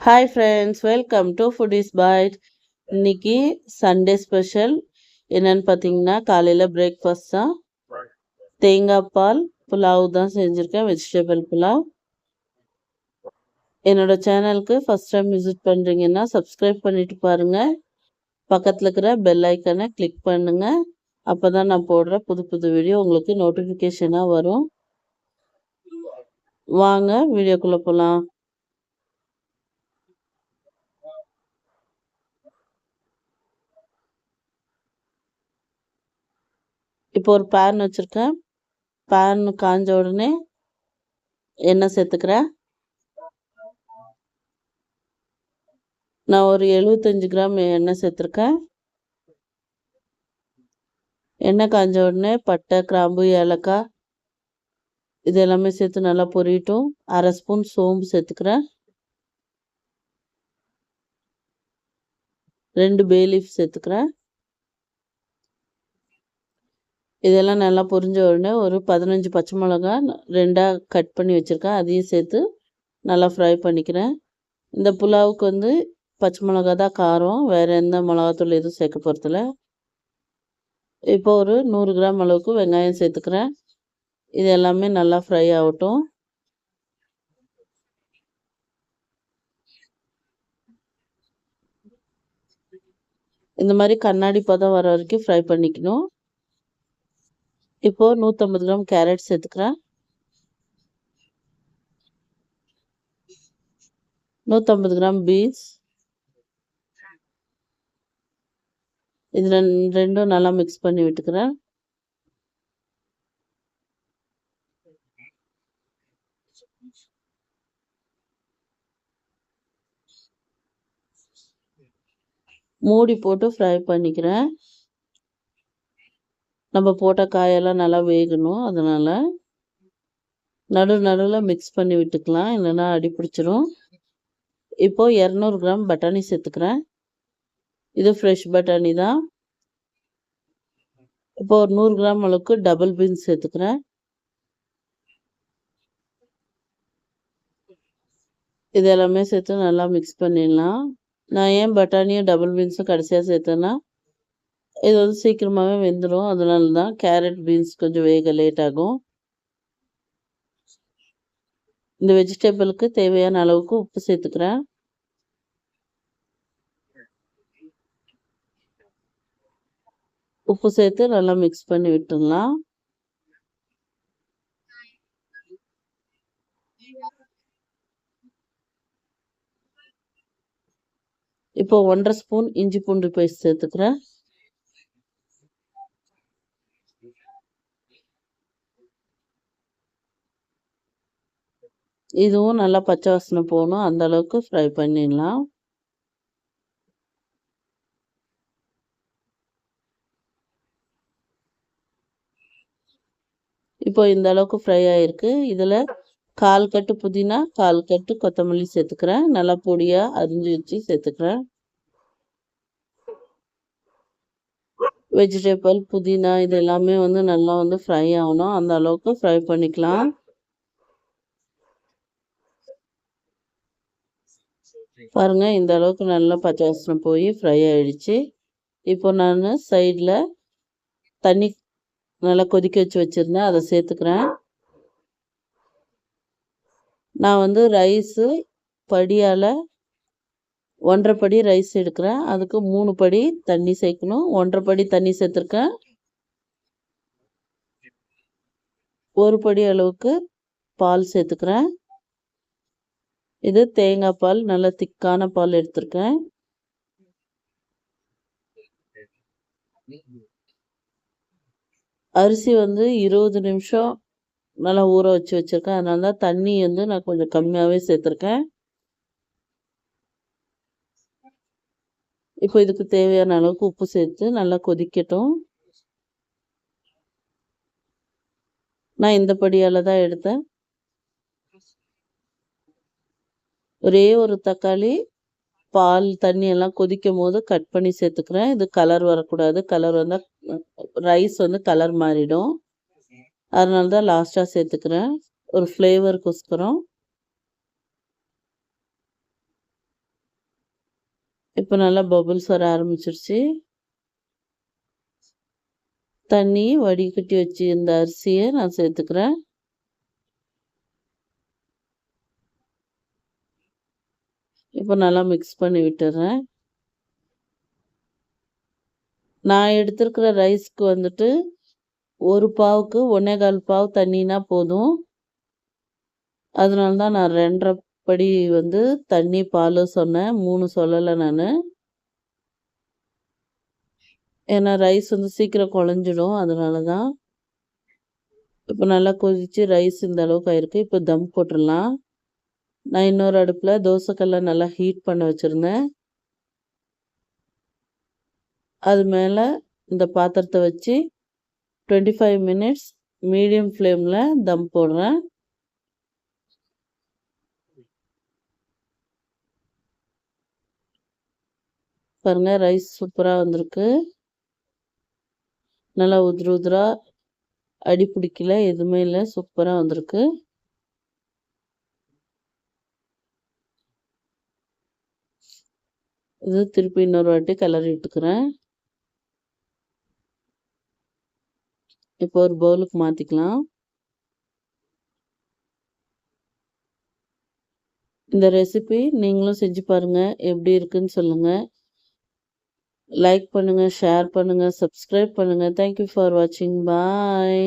Hi friends, welcome to foodies byte. இன்னைக்கு Sunday special என்னன்னு பார்த்தீங்கன்னா, காலையில் பிரேக்ஃபாஸ்ட் தான். தேங்காய் பால் புலாவ் தான் செஞ்சுருக்கேன், வெஜிடபிள் புலாவ். என்னோட சேனலுக்கு ஃபஸ்ட் டைம் விசிட் பண்ணுறீங்கன்னா சப்ஸ்கிரைப் பண்ணிட்டு பாருங்கள். பக்கத்தில் இருக்கிற பெல் ஐக்கனை கிளிக் பண்ணுங்கள். அப்போ தான் நான் போடுற புது புது வீடியோ உங்களுக்கு நோட்டிஃபிகேஷனாக வரும். வாங்க வீடியோக்குள்ளே போகலாம். இப்போ ஒரு பேன் வச்சுருக்கேன். பேன் காஞ்ச உடனே எண்ணெய் சேர்த்துக்கிறேன். நான் ஒரு 75 கிராம் எண்ணெய் சேர்த்துருக்கேன். எண்ணெய் காஞ்ச உடனே பட்டை, கிராம்பு, ஏலக்காய் இது எல்லாமே சேர்த்து நல்லா பொரியட்டும். 1/2 ஸ்பூன் சோம்பு சேர்த்துக்கிறேன். 2 பே லீஃப் சேர்த்துக்கிறேன். இதெல்லாம் நல்லா பொரிஞ்ச உடனே ஒரு 15 பச்சை மிளகா 2ஆக கட் பண்ணி வச்சுருக்கேன், அதையும் சேர்த்து நல்லா ஃப்ரை பண்ணிக்கிறேன். இந்த புலாவுக்கு பச்சை மிளகா தான் காரம், வேறு எந்த மிளகாத்தூள் எதுவும் சேர்க்க போகிறதில்ல. இப்போ ஒரு 100 கிராம் அளவுக்கு வெங்காயம் சேர்த்துக்கிறேன். இது எல்லாமே நல்லா ஃப்ரை ஆகட்டும். இந்த மாதிரி கண்ணாடி பதம் வர வரைக்கும் ஃப்ரை பண்ணிக்கணும். இப்போது 150 கிராம் கேரட் சேர்த்துக்கிறேன். 150 கிராம் பீன்ஸ். இது ரெண்டும் நல்லா மிக்ஸ் பண்ணி விட்டுக்கிறேன். மூடி போட்டு ஃப்ரை பண்ணிக்கிறேன். நம்ம போட்ட காயெல்லாம் நல்லா வேகணும், அதனால் நடுவில் மிக்ஸ் பண்ணி விட்டுக்கலாம், இல்லைன்னா அடி பிடிச்சிரும். இப்போது 200 கிராம் பட்டாணி சேர்த்துக்கிறேன். இது ஃப்ரெஷ் பட்டாணி தான். இப்போ ஒரு 100 கிராம் அளவுக்கு டபுள் பீன்ஸ் சேர்த்துக்கிறேன். இது எல்லாமே சேர்த்து நல்லா மிக்ஸ் பண்ணிடலாம். நான் ஏன் பட்டாணியும் டபுள் பீன்ஸும் கடைசியாக சேர்த்தேன்னா, இது சீக்கிரமாகவே வெந்துடும், அதனால தான். கேரட், பீன்ஸ் கொஞ்சம் வேக லேட் ஆகும். இந்த வெஜிடபிளுக்கு தேவையான அளவுக்கு உப்பு சேர்த்துக்கிறேன். உப்பு சேர்த்து நல்லா மிக்ஸ் பண்ணி விட்டுடலாம். இப்போ 1.5 ஸ்பூன் இஞ்சி பூண்டு பேஸ்ட் சேர்த்துக்கிறேன். இதுவும் நல்லா பச்சை வாசனை போகணும், அந்த அளவுக்கு ஃப்ரை பண்ணிடலாம். இப்போ இந்த அளவுக்கு ஃப்ரை ஆகிருக்கு. இதில் 1/4 கட்டு புதினா, 1/4 கட்டு கொத்தமல்லி சேர்த்துக்கிறேன். நல்லா பொடியாக அரிஞ்சு வச்சு சேர்த்துக்கிறேன். வெஜிடபிள், புதினா இது எல்லாமே நல்லா ஃப்ரை ஆகணும், அந்த அளவுக்கு ஃப்ரை பண்ணிக்கலாம். பாருங்கள், இந்த அளவுக்கு நல்லா பச்சை வாசனை போய் ஃப்ரை ஆகிடுச்சு. இப்போ நான் சைடில் தண்ணி நல்லா கொதிக்க வச்சு வச்சுருந்தேன், அதை சேர்த்துக்கிறேன். நான் ரைஸு படியால் 1.5 படி ரைஸ் எடுக்கிறேன், அதுக்கு 3 படி தண்ணி சேர்க்கணும். 1.5 படி தண்ணி சேர்த்துருக்கேன். 1 படி அளவுக்கு பால் சேர்த்துக்கிறேன். இது தேங்காய் பால், நல்ல திக்கான பால் எடுத்திருக்கேன். அரிசி 20 நிமிஷம் நல்லா ஊற வச்சு வச்சுருக்கேன், அதனால தான் தண்ணி நான் கொஞ்சம் கம்மியாகவே சேர்த்துருக்கேன். இப்போ இதுக்கு தேவையான அளவுக்கு உப்பு சேர்த்து நல்லா கொதிக்கட்டும். நான் இந்த படியால் தான் எடுத்தேன். ஒரே ஒரு தக்காளி பால் தண்ணி எல்லாம் கொதிக்கும் போது கட் பண்ணி சேர்த்துக்கிறேன். இது கலர் வரக்கூடாது, கலர் வந்தால் ரைஸ் கலர் மாறிடும், அதனால தான் லாஸ்ட்டாக சேர்த்துக்கிறேன், ஒரு ஃப்ளேவருக்கோஸ்கரம். இப்போ நல்லா பபுள்ஸ் வர ஆரம்பிச்சிருச்சு. தண்ணி வடிகட்டி வச்சு இந்த அரிசியை நான் சேர்த்துக்கிறேன். இப்போ நல்லா மிக்ஸ் பண்ணி விட்டுறேன். நான் எடுத்திருக்கிற ரைஸ்க்கு வந்துட்டு ஒரு பாவுக்கு 1.25 பாவு தண்ணினா போதும். அதனால தான் நான் 2.5 படி வந்து தண்ணி பால் சொன்னேன், 3 சொல்லலை நான். ஏன்னா ரைஸ் வந்து சீக்கிரம் குழஞ்சிடும், அதனால தான். இப்போ நல்லா கொதித்து ரைஸ் இந்த அளவுக்கு ஆயிருக்கு. இப்போ தம் போட்டுடலாம். நான் இன்னொரு அடுப்பில் தோசைக்கல்லை நல்லா ஹீட் பண்ண வச்சுருந்தேன். அது மேலே இந்த பாத்திரத்தை வச்சு 25 மினிட்ஸ் மீடியம் ஃப்ளேமில் தம் போடுறேன். பாருங்கள், ரைஸ் சூப்பராக வந்திருக்கு. நல்லா உதிர உதிரா, அடி பிடிக்கல, எதுவுமே இல்லை, சூப்பராக வந்திருக்கு. இது திருப்பி இன்னொரு வாட்டி கிளறி விட்டுக்கிறேன். இப்போ ஒரு பவுலுக்கு மாற்றிக்கலாம். இந்த ரெசிபி நீங்களும் செஞ்சு பாருங்கள், எப்படி இருக்குன்னு சொல்லுங்கள். லைக் பண்ணுங்கள், ஷேர் பண்ணுங்கள், சப்ஸ்கிரைப் பண்ணுங்கள். தேங்க்யூ ஃபார் வாட்சிங். பாய்.